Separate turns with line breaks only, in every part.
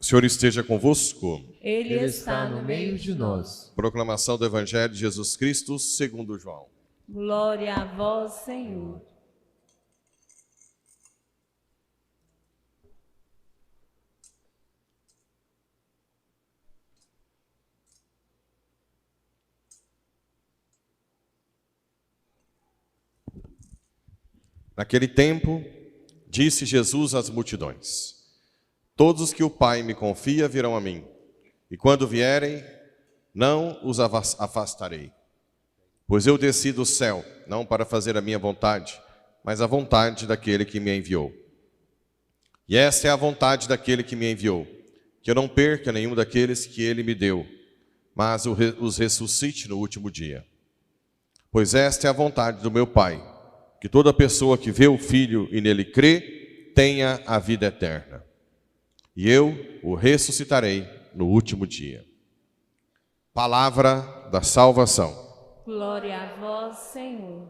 Senhor esteja convosco.
Ele está no meio de nós.
Proclamação do Evangelho de Jesus Cristo segundo João.
Glória a vós, Senhor.
Naquele tempo, disse Jesus às multidões: todos os que o Pai me confia virão a mim, e quando vierem, não os afastarei. Pois eu desci do céu, não para fazer a minha vontade, mas a vontade daquele que me enviou. E esta é a vontade daquele que me enviou, que eu não perca nenhum daqueles que ele me deu, mas os ressuscite no último dia. Pois esta é a vontade do meu Pai, que toda pessoa que vê o Filho e nele crê, tenha a vida eterna. E eu o ressuscitarei no último dia. Palavra da salvação.
Glória a vós, Senhor.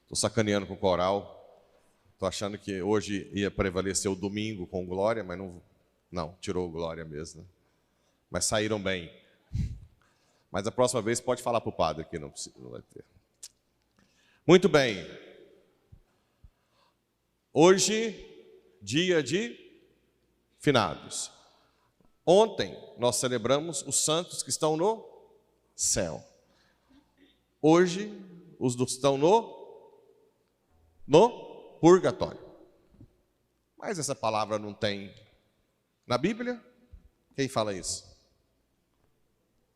Estou sacaneando com o coral. Estou achando que hoje ia prevalecer o domingo com glória, mas não, tirou glória mesmo. Né? Mas saíram bem. Mas a próxima vez pode falar para o padre que não vai ter. Muito bem. Hoje, dia de finados. Ontem nós celebramos os santos que estão no céu. Hoje, os que estão no purgatório. Mas essa palavra não tem na Bíblia? Quem fala isso?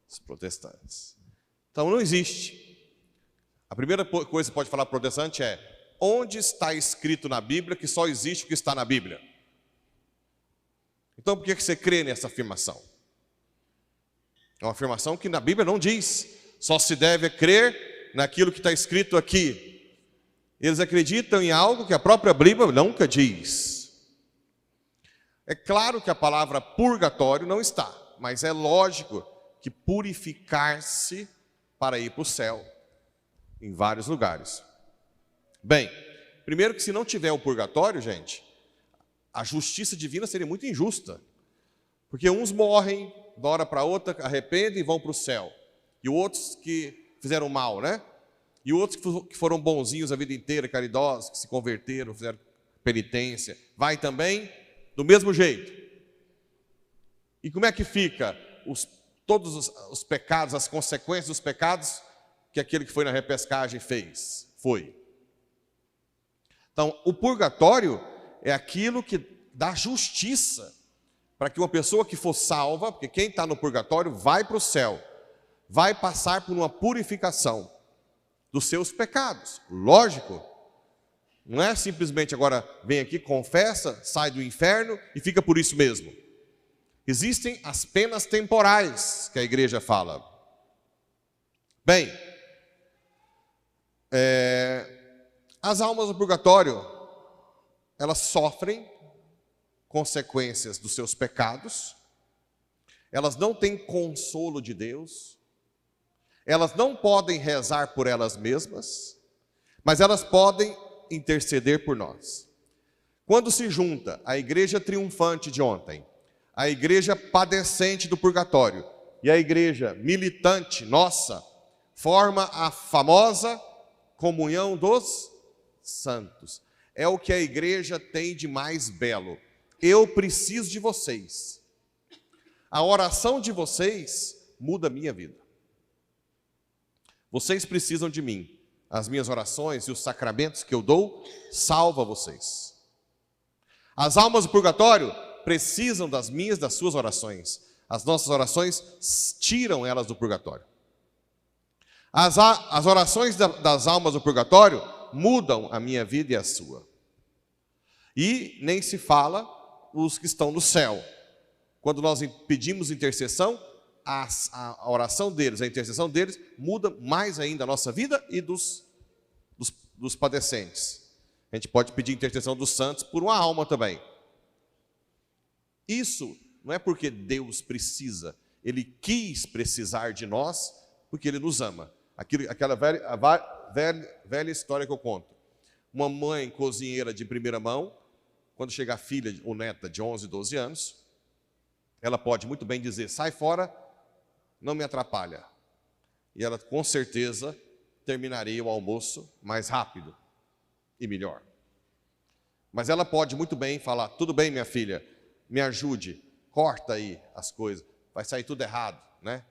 Os protestantes. Então não existe. A primeira coisa que pode falar protestante é: onde está escrito na Bíblia que só existe o que está na Bíblia? Então por que você crê nessa afirmação? É uma afirmação que na Bíblia não diz. Só se deve crer naquilo que está escrito aqui. Eles acreditam em algo que a própria Bíblia nunca diz. É claro que a palavra purgatório não está, mas é lógico que purificar-se para ir para o céu, em vários lugares. Bem, primeiro que se não tiver o purgatório, gente, a justiça divina seria muito injusta. Porque uns morrem, de uma hora para outra, arrependem e vão para o céu. E outros que fizeram mal, né? E outros que foram bonzinhos a vida inteira, caridosos, que se converteram, fizeram penitência, vai também do mesmo jeito. E como é que fica todos os pecados, as consequências dos pecados que aquele que foi na repescagem fez? Então, o purgatório é aquilo que dá justiça para que uma pessoa que for salva, porque quem está no purgatório vai para o céu, vai passar por uma purificação dos seus pecados. Lógico, não é simplesmente agora vem aqui, confessa, sai do inferno e fica por isso mesmo. Existem as penas temporais que a igreja fala. Bem, as almas do purgatório, elas sofrem consequências dos seus pecados, elas não têm consolo de Deus, elas não podem rezar por elas mesmas, mas elas podem interceder por nós. Quando se junta a igreja triunfante de ontem, a igreja padecente do purgatório e a igreja militante nossa, forma a famosa comunhão dos santos. É o que a igreja tem de mais belo. Eu preciso de vocês. A oração de vocês muda a minha vida. Vocês precisam de mim. As minhas orações e os sacramentos que eu dou salvam vocês. As almas do purgatório precisam das minhas, das suas orações. As nossas orações tiram elas do purgatório. As orações das almas do purgatório mudam a minha vida e a sua. E nem se fala os que estão no céu. Quando nós pedimos intercessão, a oração deles, a intercessão deles, muda mais ainda a nossa vida e dos padecentes. A gente pode pedir intercessão dos santos por uma alma também. Isso não é porque Deus precisa, Ele quis precisar de nós, porque Ele nos ama. Aquela velha história que eu conto. Uma mãe cozinheira de primeira mão quando chegar a filha ou neta de 11, 12 anos, ela pode muito bem dizer, sai fora, não me atrapalha. E ela com certeza terminaria o almoço mais rápido e melhor. Mas ela pode muito bem falar, tudo bem minha filha, me ajude, corta aí as coisas, vai sair tudo errado, né?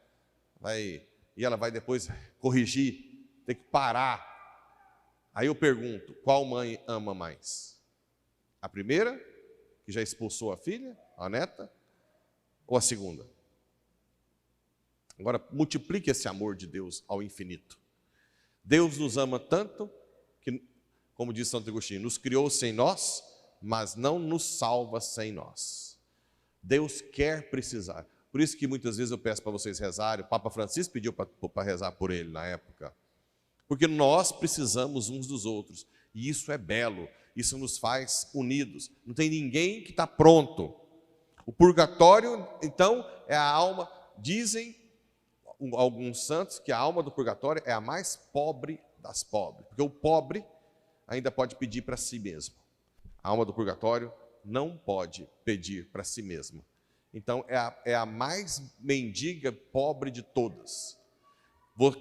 E ela vai depois corrigir, tem que parar. Aí eu pergunto, qual mãe ama mais? A primeira, que já expulsou a filha, a neta, ou a segunda? Agora, multiplique esse amor de Deus ao infinito. Deus nos ama tanto que, como diz Santo Agostinho, nos criou sem nós, mas não nos salva sem nós. Deus quer precisar. Por isso que muitas vezes eu peço para vocês rezarem, o Papa Francisco pediu para rezar por ele na época. Porque nós precisamos uns dos outros. E isso é belo, isso nos faz unidos. Não tem ninguém que está pronto. O purgatório, então, é a alma, dizem alguns santos que a alma do purgatório é a mais pobre das pobres. Porque o pobre ainda pode pedir para si mesmo. A alma do purgatório não pode pedir para si mesma. Então, é a mais mendiga, pobre de todas.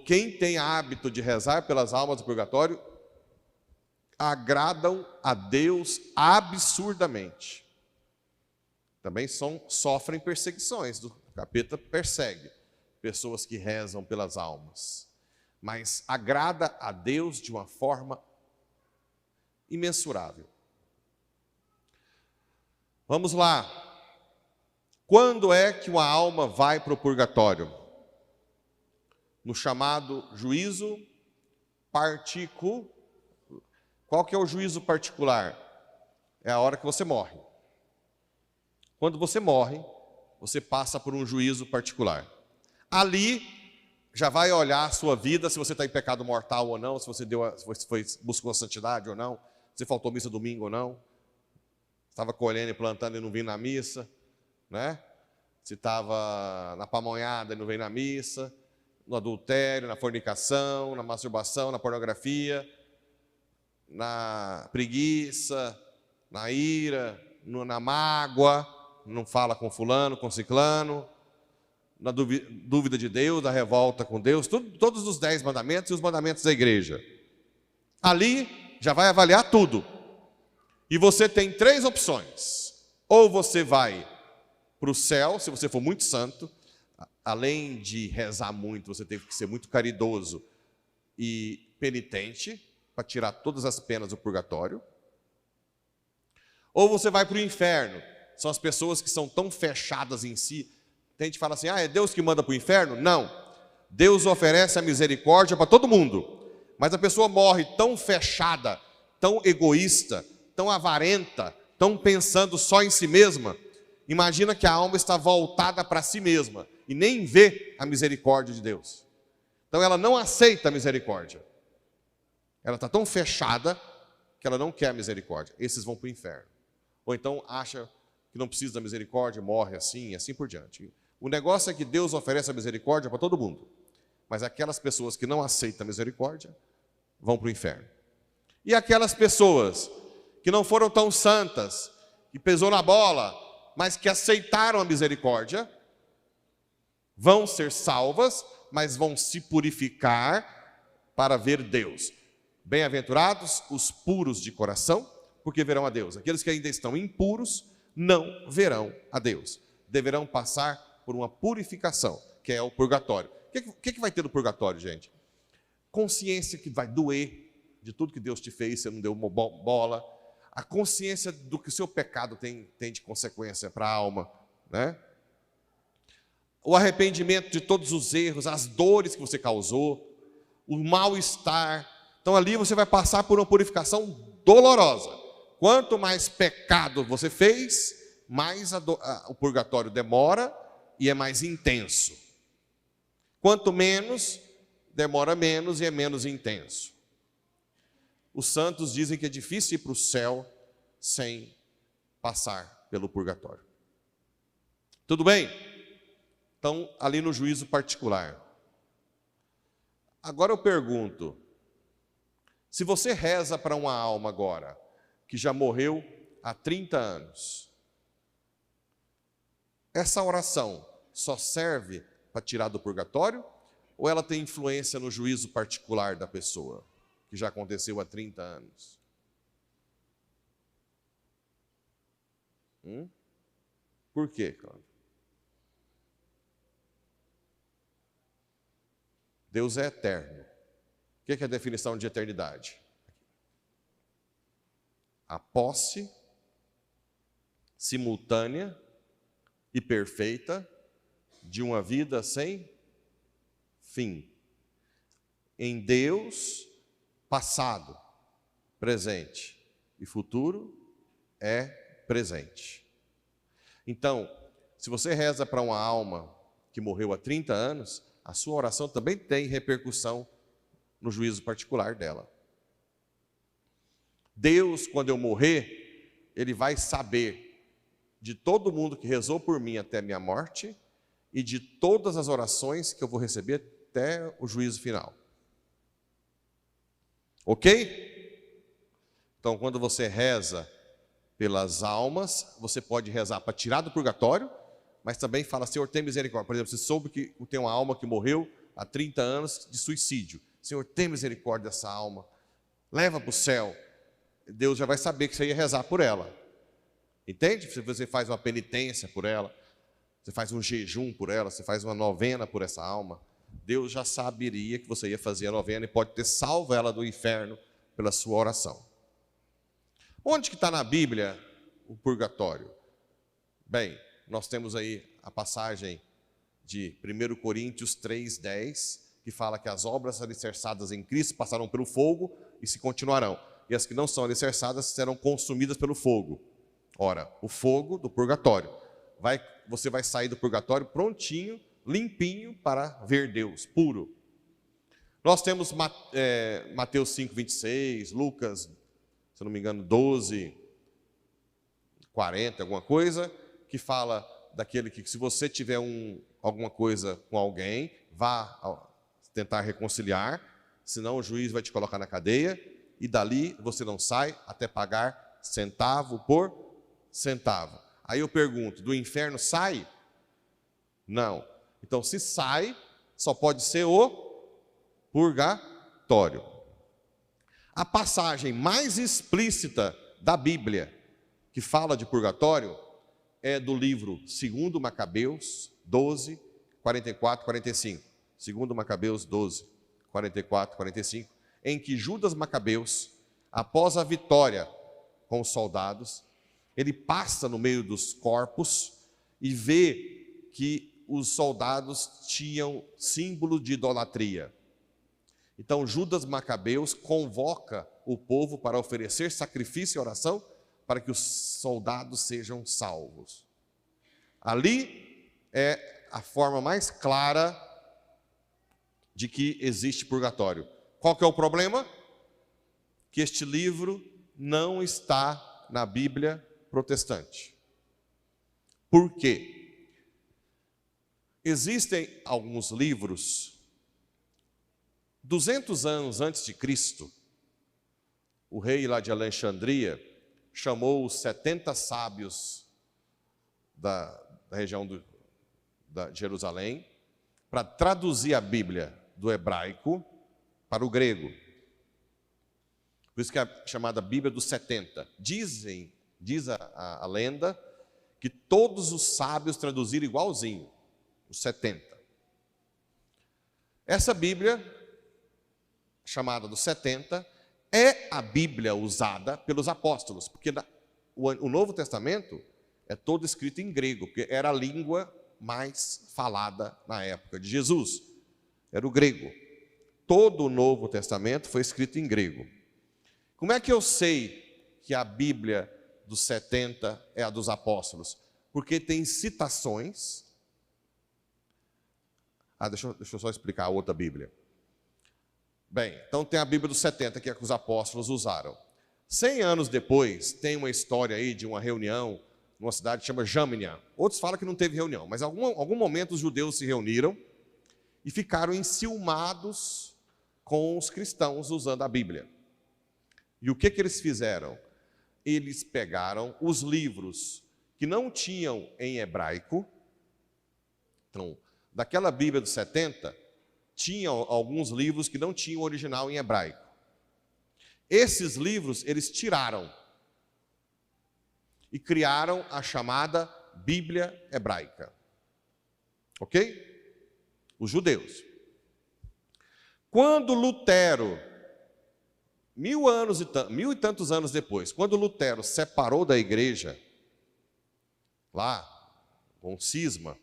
Quem tem hábito de rezar pelas almas do purgatório, agradam a Deus absurdamente. Também sofrem perseguições, o capeta persegue pessoas que rezam pelas almas. Mas agrada a Deus de uma forma imensurável. Vamos lá. Quando é que uma alma vai para o purgatório? No chamado juízo particular. Qual que é o juízo particular? É a hora que você morre. Quando você morre, você passa por um juízo particular. Ali, já vai olhar a sua vida, se você está em pecado mortal ou não, se você buscou a santidade ou não, se faltou missa domingo ou não, estava colhendo e plantando e não vindo na missa, né? Se estava na pamonhada e não veio na missa, no adultério, na fornicação, na masturbação, na pornografia, na preguiça, na ira, na mágoa, não fala com fulano, com ciclano, na dúvida de Deus, da revolta com Deus, todos os 10 mandamentos e os mandamentos da igreja. Ali já vai avaliar tudo. E você tem 3 opções. Ou você vai para o céu, se você for muito santo, além de rezar muito, você teve que ser muito caridoso e penitente, para tirar todas as penas do purgatório. Ou você vai para o inferno. São as pessoas que são tão fechadas em si. Tem gente que fala assim, é Deus que manda para o inferno? Não. Deus oferece a misericórdia para todo mundo. Mas a pessoa morre tão fechada, tão egoísta, tão avarenta, tão pensando só em si mesma. Imagina que a alma está voltada para si mesma e nem vê a misericórdia de Deus. Então ela não aceita a misericórdia. Ela está tão fechada que ela não quer a misericórdia. Esses vão para o inferno. Ou então acha que não precisa da misericórdia, morre assim e assim por diante. O negócio é que Deus oferece a misericórdia para todo mundo. Mas aquelas pessoas que não aceitam a misericórdia vão para o inferno. E aquelas pessoas que não foram tão santas, que pesou na bola, mas que aceitaram a misericórdia, vão ser salvas, mas vão se purificar para ver Deus. Bem-aventurados os puros de coração, porque verão a Deus. Aqueles que ainda estão impuros não verão a Deus. Deverão passar por uma purificação, que é o purgatório. O que vai ter no purgatório, gente? Consciência que vai doer de tudo que Deus te fez, você não deu uma bola. A consciência do que o seu pecado tem de consequência para a alma, né? O arrependimento de todos os erros, as dores que você causou, o mal-estar. Então ali você vai passar por uma purificação dolorosa. Quanto mais pecado você fez, mais o purgatório demora e é mais intenso. Quanto menos, demora menos e é menos intenso. Os santos dizem que é difícil ir para o céu sem passar pelo purgatório. Tudo bem? Então, ali no juízo particular. Agora eu pergunto, se você reza para uma alma agora, que já morreu há 30 anos. Essa oração só serve para tirar do purgatório ou ela tem influência no juízo particular da pessoa, que já aconteceu há 30 anos? Por quê, Cláudio? Deus é eterno. O que é a definição de eternidade? A posse simultânea e perfeita de uma vida sem fim. Em Deus, passado, presente e futuro é presente. Então, se você reza para uma alma que morreu há 30 anos, a sua oração também tem repercussão no juízo particular dela. Deus, quando eu morrer, Ele vai saber de todo mundo que rezou por mim até a minha morte e de todas as orações que eu vou receber até o juízo final. Ok? Então, quando você reza pelas almas, você pode rezar para tirar do purgatório, mas também fala, Senhor, tem misericórdia. Por exemplo, você soube que tem uma alma que morreu há 30 anos de suicídio. Senhor, tem misericórdia dessa alma. Leva para o céu. Deus já vai saber que você ia rezar por ela. Entende? Se você faz uma penitência por ela, você faz um jejum por ela, você faz uma novena por essa alma, Deus já saberia que você ia fazer a novena e pode ter salvo ela do inferno pela sua oração. Onde que está na Bíblia o purgatório? Bem, nós temos aí a passagem de 1 Coríntios 3:10, que fala que as obras alicerçadas em Cristo passarão pelo fogo e se continuarão. E as que não são alicerçadas serão consumidas pelo fogo. Ora, o fogo do purgatório. Você vai sair do purgatório prontinho, limpinho para ver Deus, puro. Nós temos Mateus 5:26, Lucas, se não me engano, 12:40, alguma coisa, que fala daquele que, se você tiver alguma coisa com alguém, vá tentar reconciliar, senão o juiz vai te colocar na cadeia, e dali você não sai até pagar centavo por centavo. Aí eu pergunto, do inferno sai? Não. Então, se sai, só pode ser o purgatório. A passagem mais explícita da Bíblia que fala de purgatório é do livro 2 Macabeus 12, 44, 45. 2 Macabeus 12, 44, 45, em que Judas Macabeus, após a vitória com os soldados, ele passa no meio dos corpos e vê que os soldados tinham símbolo de idolatria. Então Judas Macabeus convoca o povo para oferecer sacrifício e oração para que os soldados sejam salvos. Ali é a forma mais clara de que existe purgatório. Qual que é o problema? Que este livro não está na Bíblia protestante. Por quê? Existem alguns livros, 200 anos antes de Cristo, o rei lá de Alexandria chamou os 70 sábios da região de Jerusalém para traduzir a Bíblia do hebraico para o grego. Por isso que é chamada Bíblia dos 70. Diz a lenda que todos os sábios traduziram igualzinho, os 70. Essa Bíblia, chamada dos 70, é a Bíblia usada pelos apóstolos, porque o Novo Testamento é todo escrito em grego, porque era a língua mais falada na época de Jesus, era o grego. Todo o Novo Testamento foi escrito em grego. Como é que eu sei que a Bíblia dos 70 é a dos apóstolos? Porque tem citações. Deixa eu só explicar a outra Bíblia. Bem, então tem a Bíblia dos 70, que é a que os apóstolos usaram. 100 anos depois, tem uma história aí de uma reunião numa cidade que chama Jamnia. Outros falam que não teve reunião, mas em algum momento os judeus se reuniram e ficaram enciumados com os cristãos usando a Bíblia. E o que eles fizeram? eles pegaram os livros que não tinham em hebraico. Então, daquela Bíblia dos 70, tinham alguns livros que não tinham original em hebraico. Esses livros eles tiraram e criaram a chamada Bíblia hebraica. Ok? Os judeus. Quando Lutero, mil e tantos anos depois, quando Lutero separou da igreja, lá, com cisma,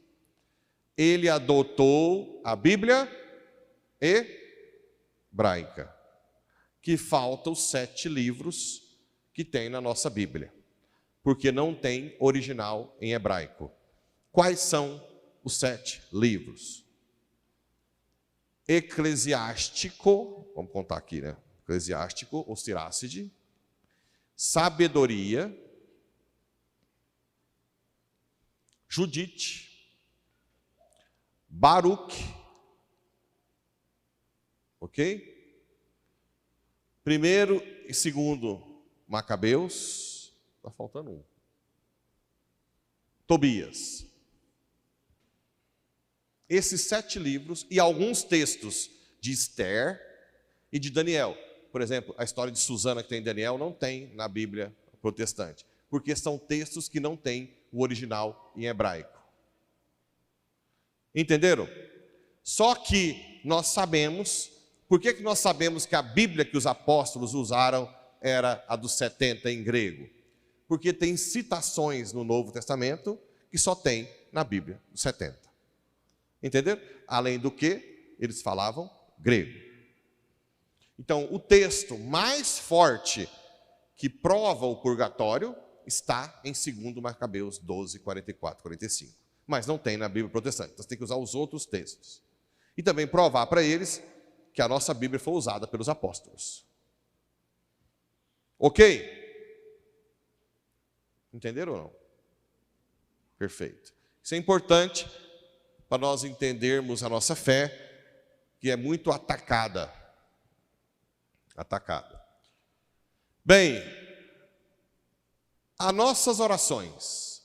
ele adotou a Bíblia hebraica, que faltam os 7 livros que tem na nossa Bíblia, porque não tem original em hebraico. Quais são os 7 livros? Eclesiástico, vamos contar aqui, né? Eclesiástico, ou Siracide, Sabedoria, Judite, Baruque, ok? Primeiro e segundo Macabeus, está faltando um. Tobias. Esses 7 livros e alguns textos de Esther e de Daniel. Por exemplo, a história de Susana que tem em Daniel não tem na Bíblia protestante, porque são textos que não têm o original em hebraico. Entenderam? Só que nós sabemos, por que nós sabemos que a Bíblia que os apóstolos usaram era a dos 70 em grego? Porque tem citações no Novo Testamento que só tem na Bíblia dos 70. Entenderam? Além do que, eles falavam grego. Então, o texto mais forte que prova o purgatório está em 2 Macabeus 12, 44, 45. Mas não tem na Bíblia protestante. Então, você tem que usar os outros textos. E também provar para eles que a nossa Bíblia foi usada pelos apóstolos. Ok? Entenderam ou não? Perfeito. Isso é importante para nós entendermos a nossa fé, que é muito atacada. Atacada. Bem, as nossas orações,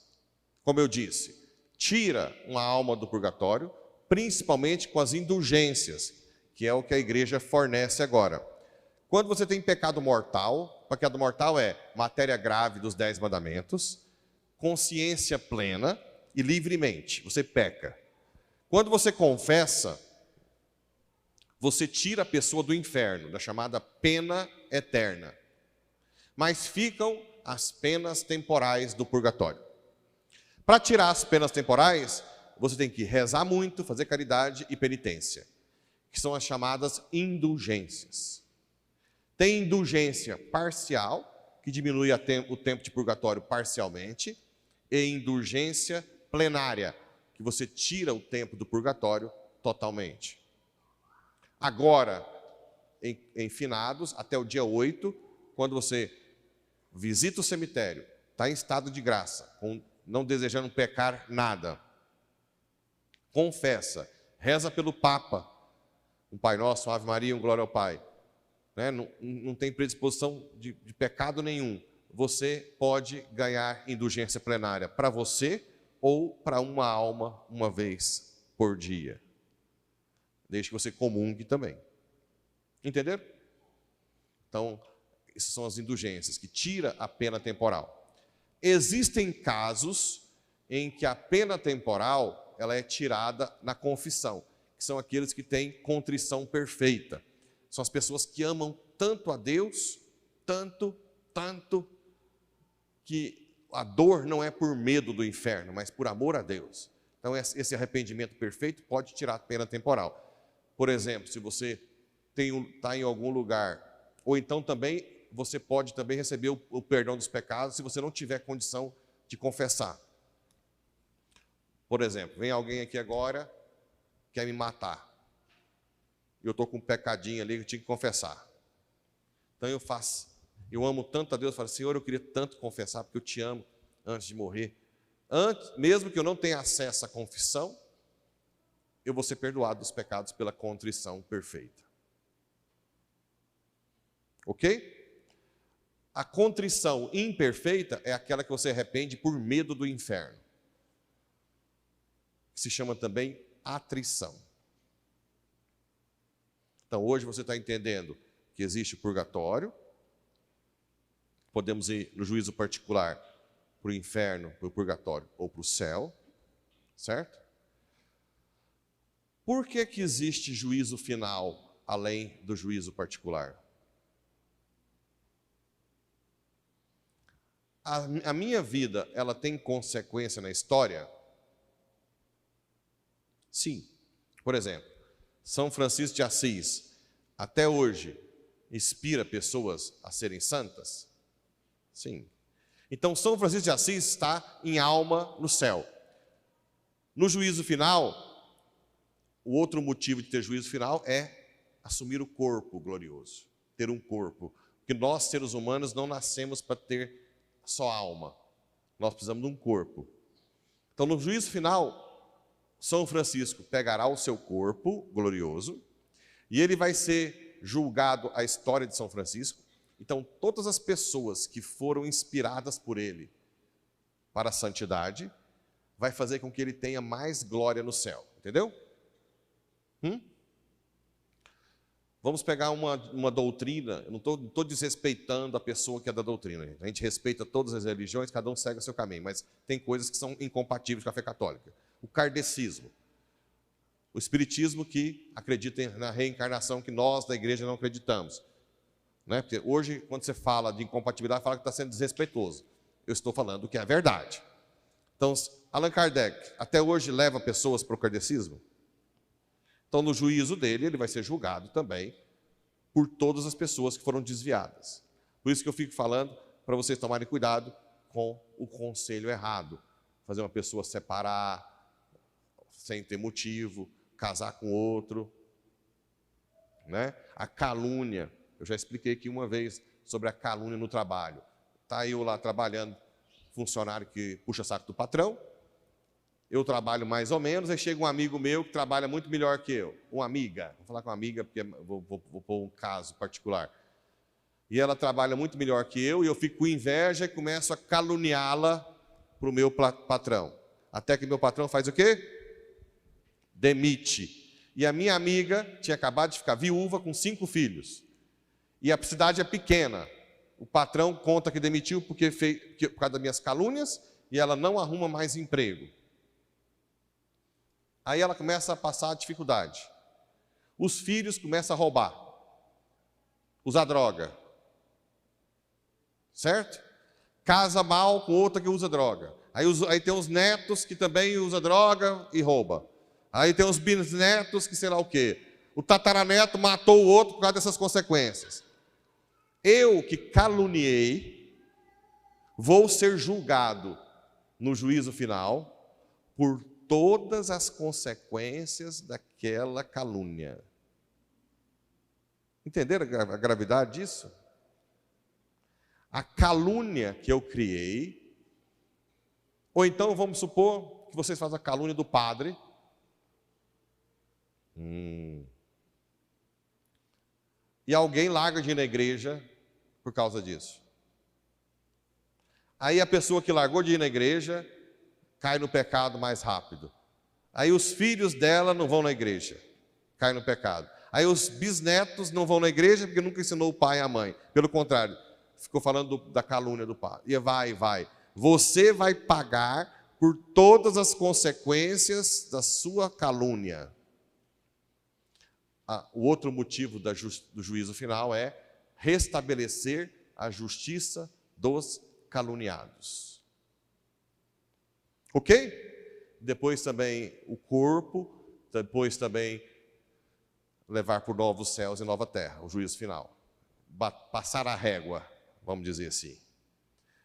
como eu disse, tira uma alma do purgatório, principalmente com as indulgências, que é o que a igreja fornece agora. Quando você tem pecado mortal, pecado mortal é matéria grave dos 10 mandamentos, consciência plena e livremente, você peca. Quando você confessa, você tira a pessoa do inferno, da chamada pena eterna. Mas ficam as penas temporais do purgatório. Para tirar as penas temporais, você tem que rezar muito, fazer caridade e penitência, que são as chamadas indulgências. Tem indulgência parcial, que diminui o tempo de purgatório parcialmente, e indulgência plenária, que você tira o tempo do purgatório totalmente. Agora, em finados, até o dia 8, quando você visita o cemitério, está em estado de graça, não desejando pecar nada, confessa, reza pelo Papa, um Pai Nosso, uma Ave Maria, um Glória ao Pai, né? Não tem predisposição de pecado nenhum, você pode ganhar indulgência plenária para você ou para uma alma uma vez por dia, desde que você comungue também. Entenderam? Então, essas são as indulgências, que tira a pena temporal. Existem casos em que a pena temporal ela é tirada na confissão, que são aqueles que têm contrição perfeita. São as pessoas que amam tanto a Deus, tanto, que a dor não é por medo do inferno, mas por amor a Deus. Então, esse arrependimento perfeito pode tirar a pena temporal. Por exemplo, se você está em algum lugar, ou então também você pode também receber o perdão dos pecados se você não tiver condição de confessar. Por exemplo, vem alguém aqui agora, quer me matar. Eu estou com um pecadinho ali que eu tinha que confessar. Então eu amo tanto a Deus, eu falo, Senhor, eu queria tanto confessar, porque eu te amo antes de morrer. Mesmo que eu não tenha acesso à confissão, eu vou ser perdoado dos pecados pela contrição perfeita. Ok? A contrição imperfeita é aquela que você arrepende por medo do inferno. Se chama também atrição. Então, hoje você está entendendo que existe o purgatório. Podemos ir no juízo particular para o inferno, para o purgatório ou para o céu. Certo? Por que que existe juízo final além do juízo particular? A minha vida, ela tem consequência na história? Sim. Por exemplo, São Francisco de Assis, até hoje, inspira pessoas a serem santas? Sim. Então, São Francisco de Assis está em alma no céu. No juízo final, o outro motivo de ter juízo final é assumir o corpo glorioso, ter um corpo. Porque nós, seres humanos, não nascemos para ter só alma. Nós precisamos de um corpo. Então, no juízo final, São Francisco pegará o seu corpo glorioso e ele vai ser julgado a história de São Francisco. Então, todas as pessoas que foram inspiradas por ele para a santidade, vai fazer com que ele tenha mais glória no céu. Entendeu? Vamos pegar uma doutrina. Eu não estou desrespeitando a pessoa que é da doutrina. A gente respeita todas as religiões, cada um segue o seu caminho, mas tem coisas que são incompatíveis com a fé católica. O kardecismo, o espiritismo que acredita na reencarnação, que nós da igreja não acreditamos. Né? Porque hoje, quando você fala de incompatibilidade, fala que está sendo desrespeitoso. Eu estou falando que é a verdade. Então, Allan Kardec, até hoje, leva pessoas para o kardecismo? Então, no juízo dele, ele vai ser julgado também por todas as pessoas que foram desviadas. Por isso que eu fico falando para vocês tomarem cuidado com o conselho errado. Fazer uma pessoa separar sem ter motivo, casar com outro. Né? A calúnia. Eu já expliquei aqui uma vez sobre a calúnia no trabalho. Está eu lá trabalhando, funcionário que puxa saco do patrão. Eu trabalho mais ou menos, aí chega um amigo meu que trabalha muito melhor que eu. Uma amiga, vou falar com uma amiga porque vou pôr um caso particular. E ela trabalha muito melhor que eu e eu fico com inveja e começo a caluniá-la para o meu patrão. Até que meu patrão faz o quê? Demite. E a minha amiga tinha acabado de ficar viúva com 5 filhos. E a cidade é pequena. O patrão conta que demitiu por causa das minhas calúnias e ela não arruma mais emprego. Aí ela começa a passar dificuldade. Os filhos começam a roubar, usar droga. Certo? Casa mal com outra que usa droga. Aí tem os netos que também usam droga e rouba. Aí tem os bisnetos que sei lá o quê. O tataraneto matou o outro por causa dessas consequências. Eu que caluniei, vou ser julgado no juízo final por todas as consequências daquela calúnia. Entenderam a gravidade disso? A calúnia que eu criei, ou então vamos supor que vocês fazem a calúnia do padre. E alguém larga de ir na igreja por causa disso. Aí a pessoa que largou de ir na igreja cai no pecado mais rápido. Aí os filhos dela não vão na igreja, cai no pecado. Aí os bisnetos não vão na igreja porque nunca ensinou o pai e a mãe. Pelo contrário, ficou falando da calúnia do pai. E vai. Você vai pagar por todas as consequências da sua calúnia. O outro motivo do juízo final é restabelecer a justiça dos caluniados. Ok? Depois também o corpo, depois também levar por novos céus e nova terra, o juízo final. Passar a régua, vamos dizer assim.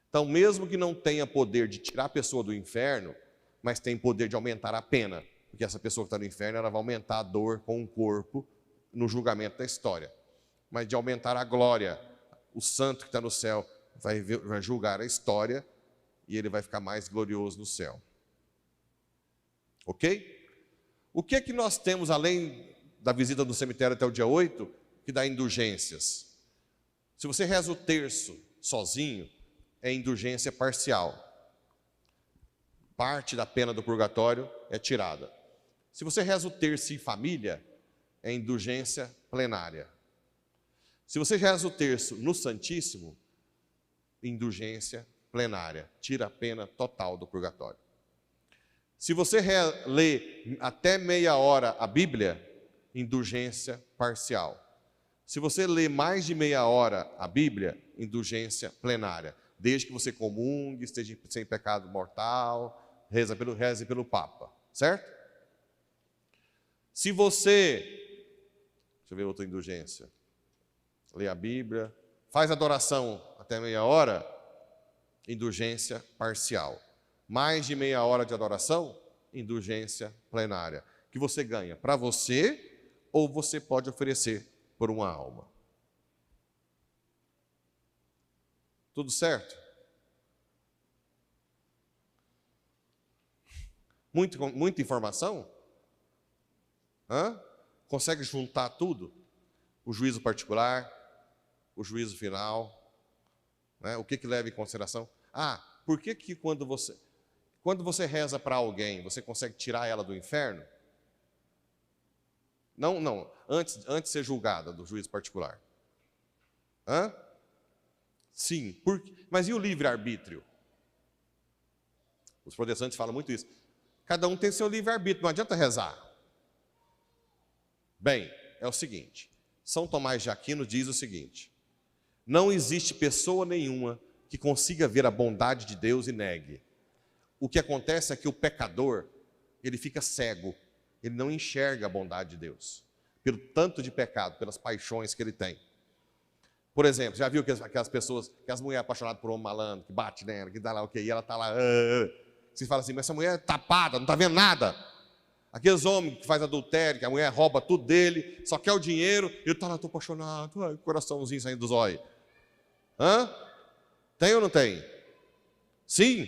Então, mesmo que não tenha poder de tirar a pessoa do inferno, mas tem poder de aumentar a pena, porque essa pessoa que está no inferno, ela vai aumentar a dor com o corpo no julgamento da história. Mas de aumentar a glória, o santo que está no céu vai julgar a história e ele vai ficar mais glorioso no céu. Ok? O que é que nós temos, além da visita no cemitério até o dia 8, que dá indulgências? Se você reza o terço sozinho, é indulgência parcial. Parte da pena do purgatório é tirada. Se você reza o terço em família, é indulgência plenária. Se você reza o terço no Santíssimo, indulgência plenária. Tira a pena total do purgatório. Se você lê até meia hora a Bíblia, indulgência parcial. Se você lê mais de meia hora a Bíblia, indulgência plenária. Desde que você comungue, esteja sem pecado mortal, reze pelo Papa, certo? Se você, deixa eu ver outra indulgência, lê a Bíblia, faz adoração até meia hora, indulgência parcial. Mais de meia hora de adoração, indulgência plenária. Que você ganha para você ou você pode oferecer por uma alma. Tudo certo? Muita informação? Consegue juntar tudo? O juízo particular, o juízo final, né? O que leva em consideração? Por que quando você reza para alguém, você consegue tirar ela do inferno? Não, antes de ser julgada do juízo particular. Sim, mas e o livre-arbítrio? Os protestantes falam muito isso. Cada um tem seu livre-arbítrio, não adianta rezar. Bem, é o seguinte, São Tomás de Aquino diz o seguinte: não existe pessoa nenhuma que consiga ver a bondade de Deus e negue. O que acontece é que o pecador, ele fica cego, ele não enxerga a bondade de Deus, pelo tanto de pecado, pelas paixões que ele tem. Por exemplo, já viu aquelas pessoas, aquelas mulheres apaixonadas por um homem malandro, que bate nela, que dá lá o quê, e ela está lá, você fala assim, mas essa mulher é tapada, não está vendo nada. Aqueles homens que fazem adultério, que a mulher rouba tudo dele, só quer o dinheiro, ele está lá, estou apaixonado, ai, coraçãozinho saindo dos olhos. Tem ou não tem? Sim.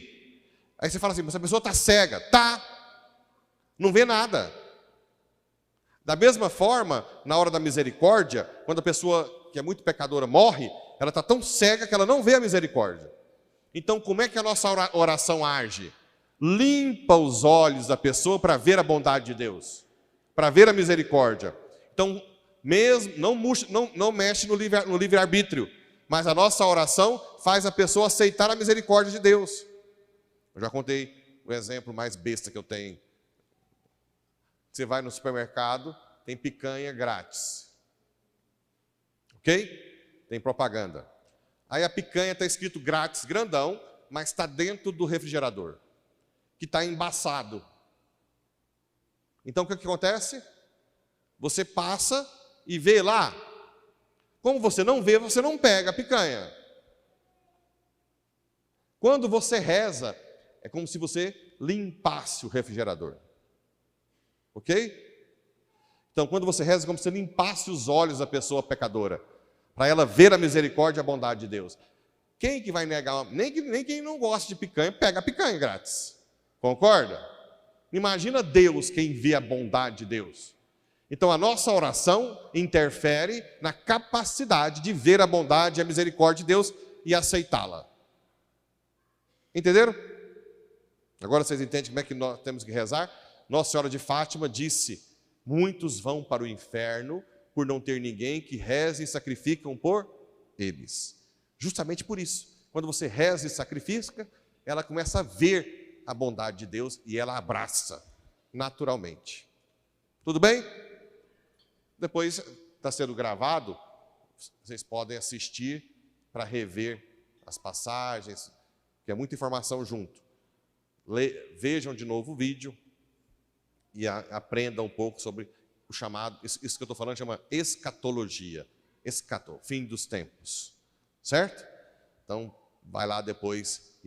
Aí você fala assim, mas essa pessoa está cega. Tá. Não vê nada. Da mesma forma, na hora da misericórdia, quando a pessoa que é muito pecadora morre, ela está tão cega que ela não vê a misericórdia. Então, como é que a nossa oração age? Limpa os olhos da pessoa para ver a bondade de Deus, para ver a misericórdia. Então, mesmo não mexe no livre-arbítrio, mas a nossa oração faz a pessoa aceitar a misericórdia de Deus. Eu já contei o exemplo mais besta que eu tenho. Você vai no supermercado, tem picanha grátis. Ok? Tem propaganda. Aí a picanha está escrito grátis, grandão, mas está dentro do refrigerador, que está embaçado. Então o que acontece? Você passa e vê lá. Como você não vê, você não pega a picanha. Quando você reza, é como se você limpasse o refrigerador. Ok? Então, quando você reza, é como se você limpasse os olhos da pessoa pecadora, para ela ver a misericórdia e a bondade de Deus. Quem que vai negar? Nem quem não gosta de picanha, pega a picanha grátis. Concorda? Imagina Deus, quem vê a bondade de Deus. Então, a nossa oração interfere na capacidade de ver a bondade e a misericórdia de Deus e aceitá-la. Entenderam? Agora vocês entendem como é que nós temos que rezar? Nossa Senhora de Fátima disse: muitos vão para o inferno por não ter ninguém que reze e sacrificam por eles. Justamente por isso, quando você reza e sacrifica, ela começa a ver a bondade de Deus e ela abraça naturalmente. Tudo bem? Depois está sendo gravado, vocês podem assistir para rever as passagens, que é muita informação junto. Vejam de novo o vídeo e aprendam um pouco sobre o chamado, isso que eu estou falando chama escatologia, fim dos tempos, certo? Então, vai lá depois